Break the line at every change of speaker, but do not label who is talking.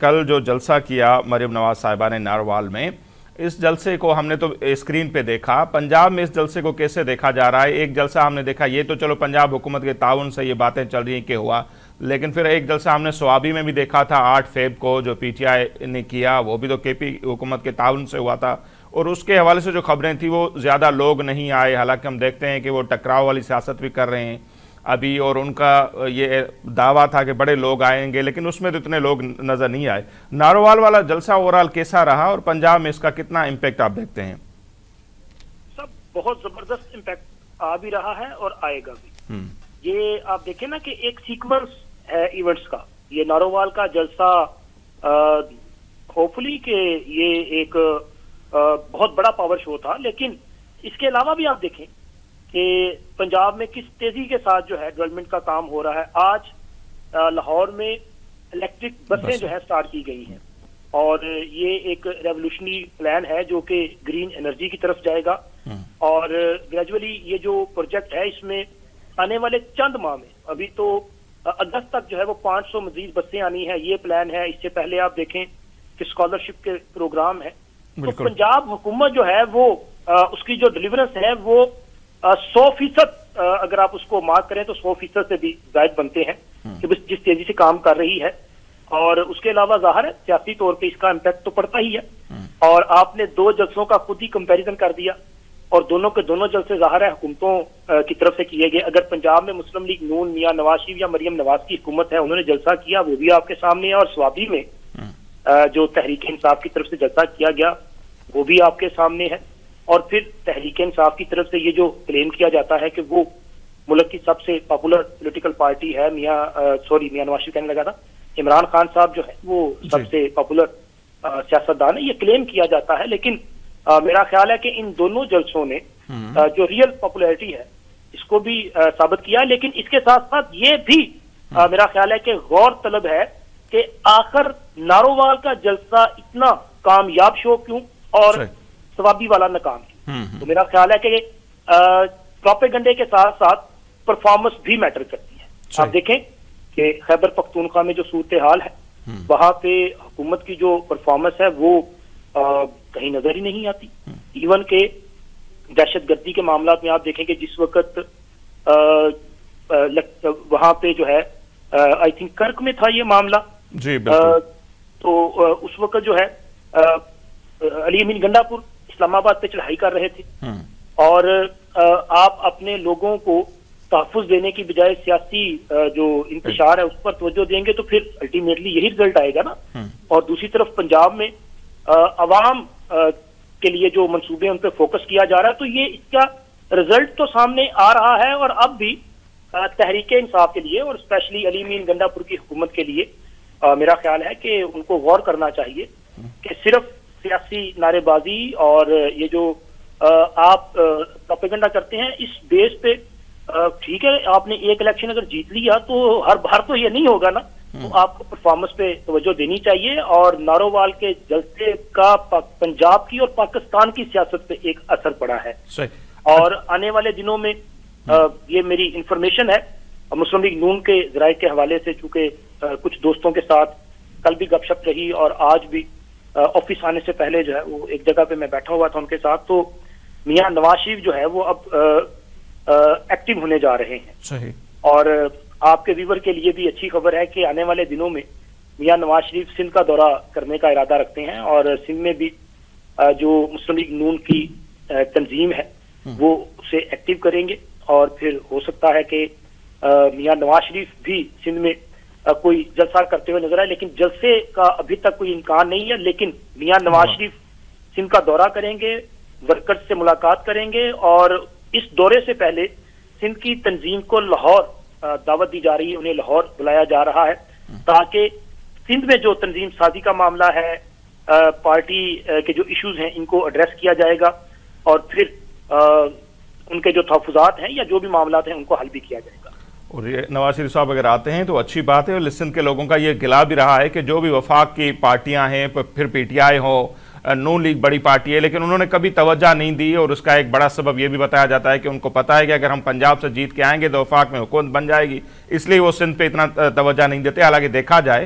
کل جو جلسہ کیا مریم نواز صاحبہ نے ناروال میں، اس جلسے کو ہم نے تو اسکرین پہ دیکھا۔ پنجاب میں اس جلسے کو کیسے دیکھا جا رہا ہے؟ ایک جلسہ ہم نے دیکھا، یہ تو چلو پنجاب حکومت کے تعاون سے یہ باتیں چل رہی ہیں کہ ہوا، لیکن پھر ایک جلسہ ہم نے سوابی میں بھی دیکھا تھا 8 فیب کو جو پی ٹی آئی نے کیا، وہ بھی تو کے پی حکومت کے تعاون سے ہوا تھا، اور اس کے حوالے سے جو خبریں تھیں وہ زیادہ لوگ نہیں آئے، حالانکہ ہم دیکھتے ہیں کہ وہ ٹکراؤ والی سیاست بھی کر رہے ہیں ابھی، اور ان کا یہ دعویٰ تھا کہ بڑے لوگ آئیں گے، لیکن اس میں تو اتنے لوگ نظر نہیں آئے۔ ناروال والا جلسہ اوورال کیسا رہا اور پنجاب میں اس کا کتنا امپیکٹ آپ دیکھتے ہیں؟
سب بہت زبردست امپیکٹ آ بھی رہا ہے اور آئے گا بھی۔ یہ آپ دیکھیں نا کہ ایک سیکوینس ہے ایونٹس کا، یہ ناروال کا جلسہ ہوپفلی کہ یہ ایک بہت بڑا پاور شو تھا، لیکن اس کے علاوہ بھی آپ دیکھیں کہ پنجاب میں کس تیزی کے ساتھ جو ہے ڈیولپمنٹ کا کام ہو رہا ہے۔ آج لاہور میں الیکٹرک بسیں جو ہے سٹارٹ کی گئی ہیں، اور یہ ایک ریولوشنری پلان ہے جو کہ گرین انرجی کی طرف جائے گا، اور گریجولی یہ جو پروجیکٹ ہے اس میں آنے والے چند ماہ میں، ابھی تو اگست تک جو ہے وہ 500 مزید بسیں آنی ہے، یہ پلان ہے۔ اس سے پہلے آپ دیکھیں کہ اسکالرشپ کے پروگرام ہے، تو پنجاب حکومت جو ہے وہ اس کی جو ڈیلیورنس ہے وہ 100% اگر آپ اس کو مارک کریں تو 100% سے بھی زائد بنتے ہیں کہ جس تیزی سے کام کر رہی ہے۔ اور اس کے علاوہ ظاہر ہے سیاسی طور پہ اس کا امپیکٹ تو پڑتا ہی ہے، اور آپ نے 2 جلسوں کا خود ہی کمپیریزن کر دیا، اور دونوں کے دونوں جلسے ظاہر ہے حکومتوں کی طرف سے کیے گئے۔ اگر پنجاب میں مسلم لیگ نون میاں نواز شریف یا مریم نواز کی حکومت ہے، انہوں نے جلسہ کیا، وہ بھی آپ کے سامنے ہے، اور سوابی میں جو تحریک انصاف کی طرف سے جلسہ کیا گیا وہ بھی آپ کے سامنے ہے۔ اور پھر تحریک انصاف کی طرف سے یہ جو کلیم کیا جاتا ہے کہ وہ ملک کی سب سے پاپولر پولیٹیکل پارٹی ہے، میاں نواز شریف کہنے لگا تھا، عمران خان صاحب جو ہے وہ سب سے پاپولر سیاستدان ہے، یہ کلیم کیا جاتا ہے۔ لیکن میرا خیال ہے کہ ان دونوں جلسوں نے جو ریئل پاپولیرٹی ہے اس کو بھی ثابت کیا، لیکن اس کے ساتھ ساتھ یہ بھی میرا خیال ہے کہ غور طلب ہے کہ آخر نارووال کا جلسہ اتنا کامیاب شو کیوں اور سوابی والا ناکام کیوں؟ تو میرا خیال ہے کہ پروپیگنڈے کے ساتھ ساتھ پرفارمنس بھی میٹر کرتی ہے۔ آپ دیکھیں کہ خیبر پختونخوا میں جو صورتحال ہے وہاں پہ حکومت کی جو پرفارمنس ہے وہ کہیں نظر ہی نہیں آتی۔ ایون کہ دہشت گردی کے معاملات میں آپ دیکھیں کہ جس وقت وہاں پہ جو ہے آئی تھنک کرک میں تھا یہ معاملہ،
جی بالکل،
تو اس وقت جو ہے علی امین گنڈا پور اسلام آباد پہ چڑھائی کر رہے تھے، اور آپ اپنے لوگوں کو تحفظ دینے کی بجائے سیاسی جو انتشار ہے اس پر توجہ دیں گے تو پھر الٹیمیٹلی یہی رزلٹ آئے گا نا۔ اور دوسری طرف پنجاب میں عوام کے لیے جو منصوبے ان پہ فوکس کیا جا رہا ہے، تو یہ اس کا رزلٹ تو سامنے آ رہا ہے، اور اب بھی تحریک انصاف کے لیے اور اسپیشلی علی امین گنڈا پور کی حکومت کے لیے میرا خیال ہے کہ ان کو غور کرنا چاہیے کہ صرف سیاسی نعرے بازی اور یہ جو آپ پروپیگنڈا کرتے ہیں اس بیس پہ، ٹھیک ہے آپ نے ایک الیکشن اگر جیت لیا تو ہر بار تو یہ نہیں ہوگا نا، تو آپ کو پرفارمنس پہ توجہ دینی چاہیے۔ اور نارووال کے جلسے کا پنجاب کی اور پاکستان کی سیاست پہ ایک اثر پڑا ہے، اور آنے والے دنوں میں یہ میری انفارمیشن ہے مسلم لیگ نون کے ذرائع کے حوالے سے، چونکہ کچھ دوستوں کے ساتھ کل بھی گپ شپ رہی اور آج بھی آفس آنے سے پہلے جو ہے وہ ایک جگہ پہ میں بیٹھا ہوا تھا ان کے ساتھ، تو میاں نواز شریف جو ہے وہ اب ایکٹیو ہونے جا رہے ہیں۔
صحیح۔
اور آپ کے ویور کے لیے بھی اچھی خبر ہے کہ آنے والے دنوں میں میاں نواز شریف سندھ کا دورہ کرنے کا ارادہ رکھتے ہیں، اور سندھ میں بھی جو مسلم لیگ نون کی تنظیم ہے وہ اسے ایکٹیو کریں گے، اور پھر ہو سکتا ہے کہ میاں نواز شریف بھی سندھ میں کوئی جلسہ کرتے ہوئے نظر آئے، لیکن جلسے کا ابھی تک کوئی امکان نہیں ہے۔ لیکن میاں نواز شریف سندھ کا دورہ کریں گے، ورکرز سے ملاقات کریں گے، اور اس دورے سے پہلے سندھ کی تنظیم کو لاہور دعوت دی جا رہی ہے، انہیں لاہور بلایا جا رہا ہے تاکہ سندھ میں جو تنظیم سازی کا معاملہ ہے، پارٹی کے جو ایشوز ہیں ان کو ایڈریس کیا جائے گا، اور پھر ان کے جو تحفظات ہیں یا جو بھی معاملات ہیں ان کو حل بھی کیا جائے گا۔
اور یہ نواز شریف صاحب اگر آتے ہیں تو اچھی بات ہے، اور سندھ کے لوگوں کا یہ گلا بھی رہا ہے کہ جو بھی وفاق کی پارٹیاں ہیں، پھر پی ٹی آئی ہو، نون لیگ بڑی پارٹی ہے، لیکن انہوں نے کبھی توجہ نہیں دی، اور اس کا ایک بڑا سبب یہ بھی بتایا جاتا ہے کہ ان کو پتہ ہے کہ اگر ہم پنجاب سے جیت کے آئیں گے تو وفاق میں حکومت بن جائے گی، اس لیے وہ سندھ پہ اتنا توجہ نہیں دیتے۔ حالانکہ دیکھا جائے